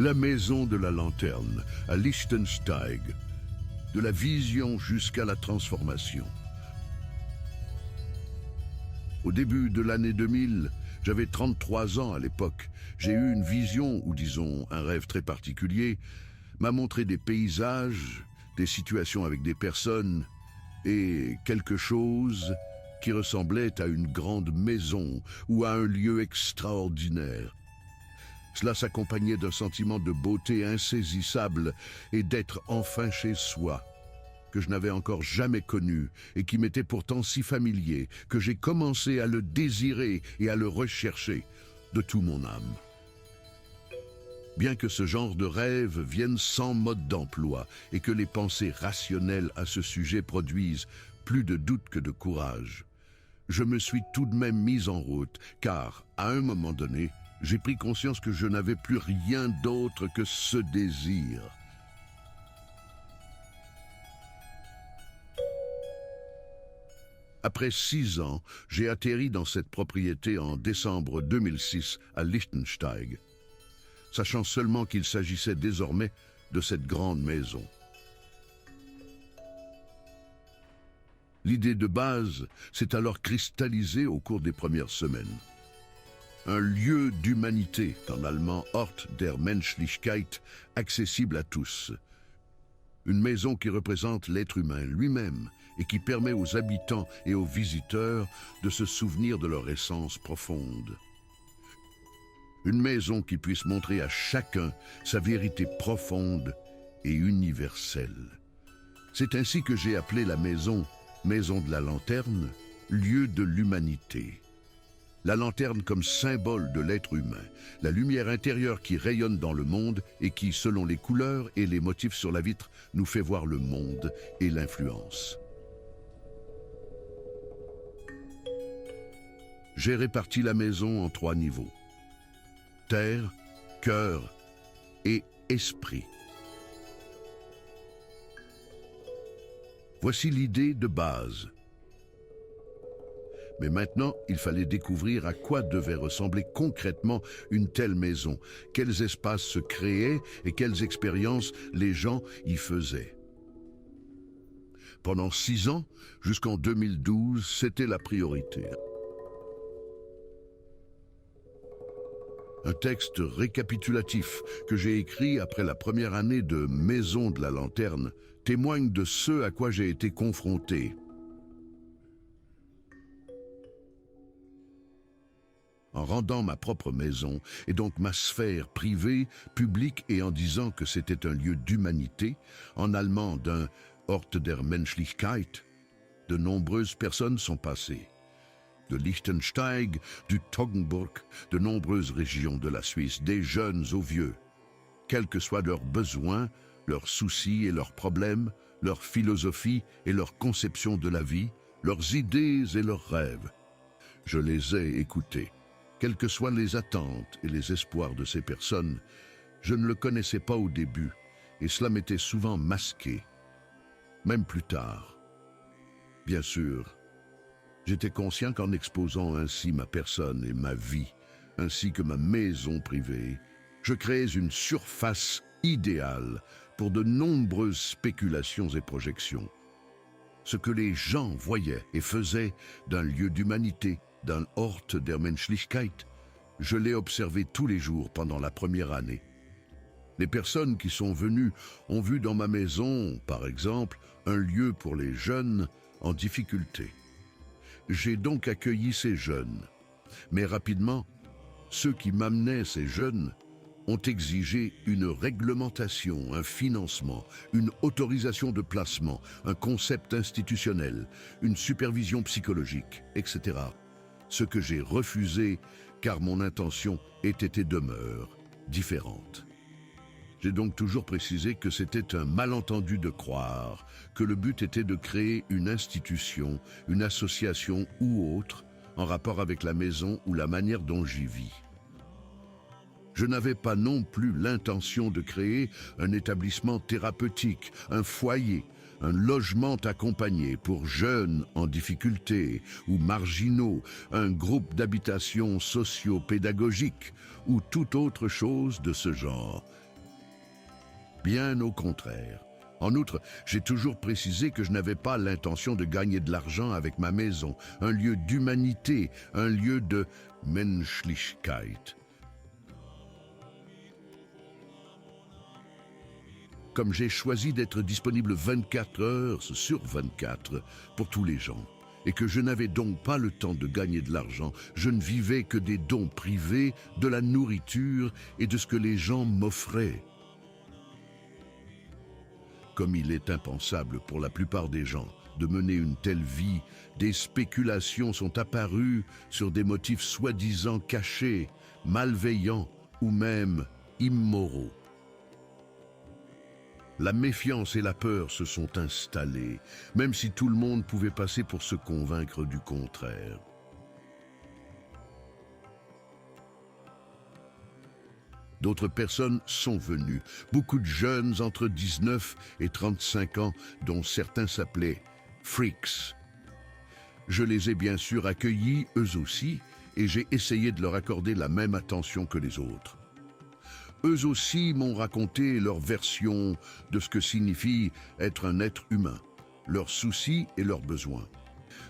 La maison de la lanterne, à Lichtensteig, de la vision jusqu'à la transformation. Au début de l'année 2000, j'avais 33 ans à l'époque. J'ai eu une vision, ou disons un rêve très particulier, m'a montré des paysages, des situations avec des personnes, et quelque chose qui ressemblait à une grande maison ou à un lieu extraordinaire. Cela s'accompagnait d'un sentiment de beauté insaisissable et d'être enfin chez soi, que je n'avais encore jamais connu et qui m'était pourtant si familier que j'ai commencé à le désirer et à le rechercher de tout mon âme. Bien que ce genre de rêve vienne sans mode d'emploi et que les pensées rationnelles à ce sujet produisent plus de doute que de courage, je me suis tout de même mise en route, car, à un moment donné, j'ai pris conscience que je n'avais plus rien d'autre que ce désir. Après 6 ans, j'ai atterri dans cette propriété en décembre 2006 à Lichtensteig, sachant seulement qu'il s'agissait désormais de cette grande maison. L'idée de base s'est alors cristallisée au cours des premières semaines. Un lieu d'humanité, en allemand Ort der Menschlichkeit, accessible à tous. Une maison qui représente l'être humain lui-même et qui permet aux habitants et aux visiteurs de se souvenir de leur essence profonde. Une maison qui puisse montrer à chacun sa vérité profonde et universelle. C'est ainsi que j'ai appelé la maison de la lanterne, lieu de l'humanité. La lanterne comme symbole de l'être humain, la lumière intérieure qui rayonne dans le monde et qui, selon les couleurs et les motifs sur la vitre, nous fait voir le monde et l'influence. J'ai réparti la maison en 3 niveaux. Terre, cœur et esprit. Voici l'idée de base. Mais maintenant, il fallait découvrir à quoi devait ressembler concrètement une telle maison, quels espaces se créaient et quelles expériences les gens y faisaient. Pendant 6 ans, jusqu'en 2012, c'était la priorité. Un texte récapitulatif que j'ai écrit après la première année de Maison de la Lanterne témoigne de ce à quoi j'ai été confronté. En rendant ma propre maison, et donc ma sphère privée, publique, et en disant que c'était un lieu d'humanité, en allemand d'un Ort der Menschlichkeit, de nombreuses personnes sont passées. De Lichtensteig, du Toggenburg, de nombreuses régions de la Suisse, des jeunes aux vieux. Quels que soient leurs besoins, leurs soucis et leurs problèmes, leur philosophie et leur conception de la vie, leurs idées et leurs rêves, je les ai écoutés. Quelles que soient les attentes et les espoirs de ces personnes, je ne le connaissais pas au début, et cela m'était souvent masqué, même plus tard. Bien sûr, j'étais conscient qu'en exposant ainsi ma personne et ma vie, ainsi que ma maison privée, je créais une surface idéale pour de nombreuses spéculations et projections. Ce que les gens voyaient et faisaient d'un lieu d'humanité, d'un Ort der Menschlichkeit, je l'ai observé tous les jours pendant la première année. Les personnes qui sont venues ont vu dans ma maison, par exemple, un lieu pour les jeunes en difficulté. J'ai donc accueilli ces jeunes, mais rapidement, ceux qui m'amenaient ces jeunes ont exigé une réglementation, un financement, une autorisation de placement, un concept institutionnel, une supervision psychologique, etc. Ce que j'ai refusé car mon intention était et demeure différente. J'ai donc toujours précisé que c'était un malentendu de croire que le but était de créer une institution, une association ou autre en rapport avec la maison ou la manière dont j'y vis. Je n'avais pas non plus l'intention de créer un établissement thérapeutique, un foyer, un logement accompagné pour jeunes en difficulté ou marginaux, un groupe d'habitation socio-pédagogique ou toute autre chose de ce genre. Bien au contraire. En outre, j'ai toujours précisé que je n'avais pas l'intention de gagner de l'argent avec ma maison, un lieu d'humanité, un lieu de Menschlichkeit. Comme j'ai choisi d'être disponible 24 heures sur 24 pour tous les gens, et que je n'avais donc pas le temps de gagner de l'argent, je ne vivais que des dons privés, de la nourriture et de ce que les gens m'offraient. Comme il est impensable pour la plupart des gens de mener une telle vie, des spéculations sont apparues sur des motifs soi-disant cachés, malveillants ou même immoraux. La méfiance et la peur se sont installées, même si tout le monde pouvait passer pour se convaincre du contraire. D'autres personnes sont venues, beaucoup de jeunes entre 19 et 35 ans, dont certains s'appelaient « freaks ». Je les ai bien sûr accueillis, eux aussi, et j'ai essayé de leur accorder la même attention que les autres. Eux aussi m'ont raconté leur version de ce que signifie être un être humain, leurs soucis et leurs besoins,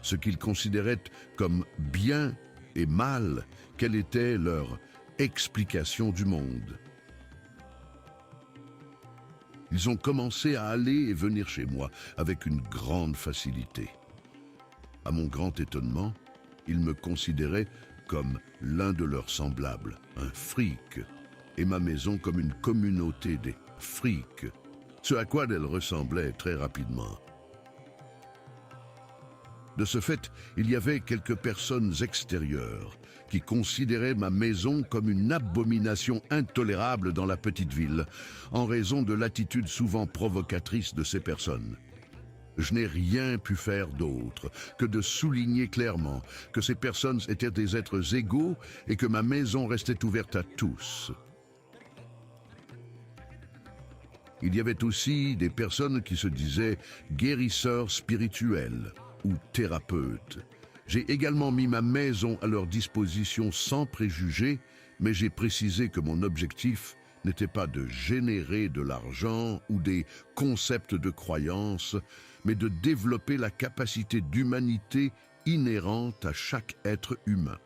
ce qu'ils considéraient comme bien et mal, quelle était leur explication du monde. Ils ont commencé à aller et venir chez moi avec une grande facilité. À mon grand étonnement, ils me considéraient comme l'un de leurs semblables, un freak, et ma maison comme une communauté des freaks, ce à quoi elle ressemblait très rapidement. De ce fait, il y avait quelques personnes extérieures qui considéraient ma maison comme une abomination intolérable dans la petite ville, en raison de l'attitude souvent provocatrice de ces personnes. Je n'ai rien pu faire d'autre que de souligner clairement que ces personnes étaient des êtres égaux et que ma maison restait ouverte à tous. Il y avait aussi des personnes qui se disaient guérisseurs spirituels ou thérapeutes. J'ai également mis ma maison à leur disposition sans préjugés, mais j'ai précisé que mon objectif n'était pas de générer de l'argent ou des concepts de croyance, mais de développer la capacité d'humanité inhérente à chaque être humain.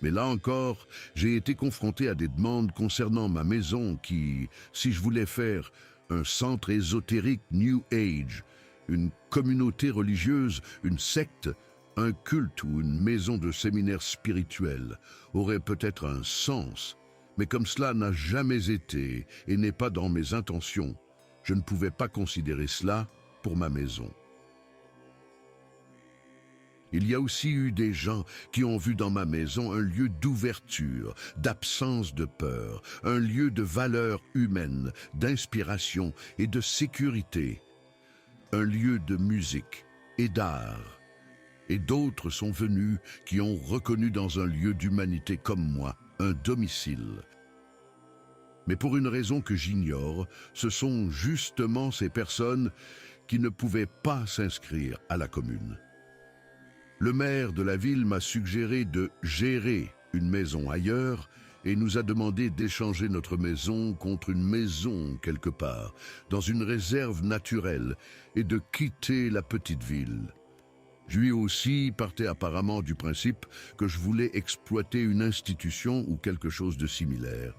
Mais là encore, j'ai été confronté à des demandes concernant ma maison qui, si je voulais faire un centre ésotérique New Age, une communauté religieuse, une secte, un culte ou une maison de séminaire spirituel, aurait peut-être un sens, mais comme cela n'a jamais été et n'est pas dans mes intentions, je ne pouvais pas considérer cela pour ma maison. Il y a aussi eu des gens qui ont vu dans ma maison un lieu d'ouverture, d'absence de peur, un lieu de valeur humaine, d'inspiration et de sécurité, un lieu de musique et d'art. Et d'autres sont venus qui ont reconnu dans un lieu d'humanité comme moi un domicile. Mais pour une raison que j'ignore, ce sont justement ces personnes qui ne pouvaient pas s'inscrire à la commune. Le maire de la ville m'a suggéré de gérer une maison ailleurs et nous a demandé d'échanger notre maison contre une maison quelque part, dans une réserve naturelle, et de quitter la petite ville. Lui aussi partait apparemment du principe que je voulais exploiter une institution ou quelque chose de similaire.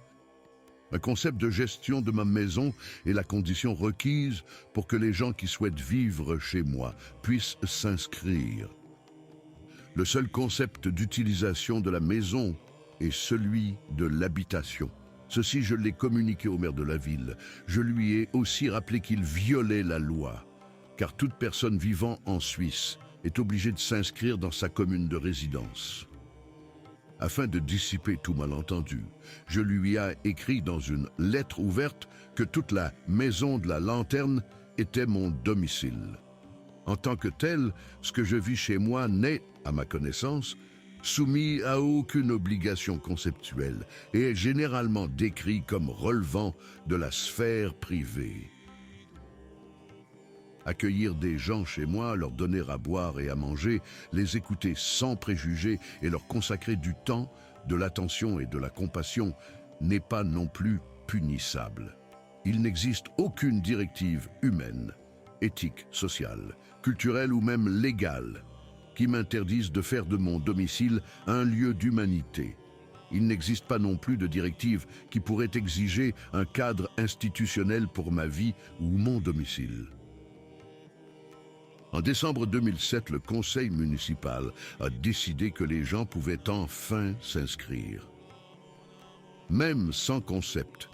Un concept de gestion de ma maison est la condition requise pour que les gens qui souhaitent vivre chez moi puissent s'inscrire. Le seul concept d'utilisation de la maison est celui de l'habitation. Ceci, je l'ai communiqué au maire de la ville. Je lui ai aussi rappelé qu'il violait la loi, car toute personne vivant en Suisse est obligée de s'inscrire dans sa commune de résidence. Afin de dissiper tout malentendu, je lui ai écrit dans une lettre ouverte que toute la maison de la lanterne était mon domicile. En tant que tel, ce que je vis chez moi n'est, à ma connaissance, soumis à aucune obligation conceptuelle et est généralement décrit comme relevant de la sphère privée. Accueillir des gens chez moi, leur donner à boire et à manger, les écouter sans préjugés et leur consacrer du temps, de l'attention et de la compassion n'est pas non plus impunissable. Il n'existe aucune directive humaine, éthique, sociale, culturelle ou même légale qui m'interdise de faire de mon domicile un lieu d'humanité. Il n'existe pas non plus de directive qui pourrait exiger un cadre institutionnel pour ma vie ou mon domicile. En décembre 2007, le conseil municipal a décidé que les gens pouvaient enfin s'inscrire. Même sans concept.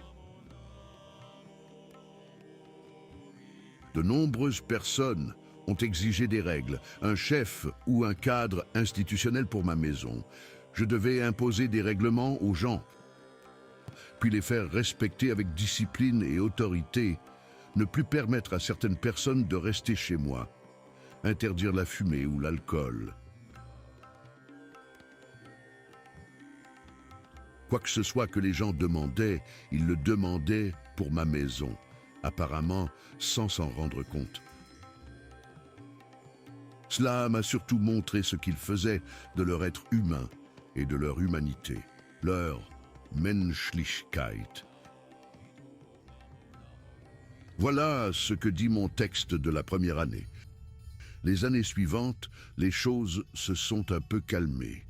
De nombreuses personnes ont exigé des règles, un chef ou un cadre institutionnel pour ma maison. Je devais imposer des règlements aux gens, puis les faire respecter avec discipline et autorité, ne plus permettre à certaines personnes de rester chez moi, interdire la fumée ou l'alcool. Quoi que ce soit que les gens demandaient, ils le demandaient pour ma maison, apparemment sans s'en rendre compte. Cela m'a surtout montré ce qu'ils faisaient de leur être humain et de leur humanité, leur Menschlichkeit. Voilà ce que dit mon texte de la première année. Les années suivantes, les choses se sont un peu calmées.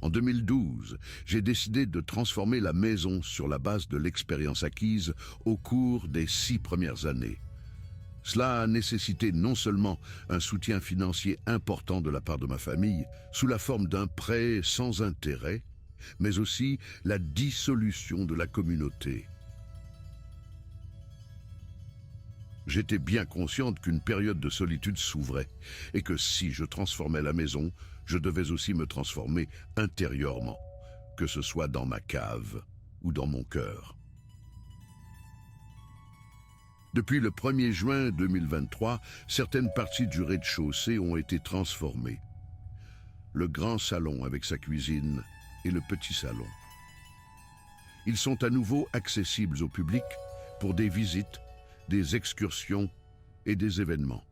En 2012, j'ai décidé de transformer la maison sur la base de l'expérience acquise au cours des 6 premières années. Cela a nécessité non seulement un soutien financier important de la part de ma famille, sous la forme d'un prêt sans intérêt, mais aussi la dissolution de la communauté. J'étais bien consciente qu'une période de solitude s'ouvrait et que si je transformais la maison, je devais aussi me transformer intérieurement, que ce soit dans ma cave ou dans mon cœur. Depuis le 1er juin 2023, certaines parties du rez-de-chaussée ont été transformées. Le grand salon avec sa cuisine et le petit salon. Ils sont à nouveau accessibles au public pour des visites, des excursions et des événements.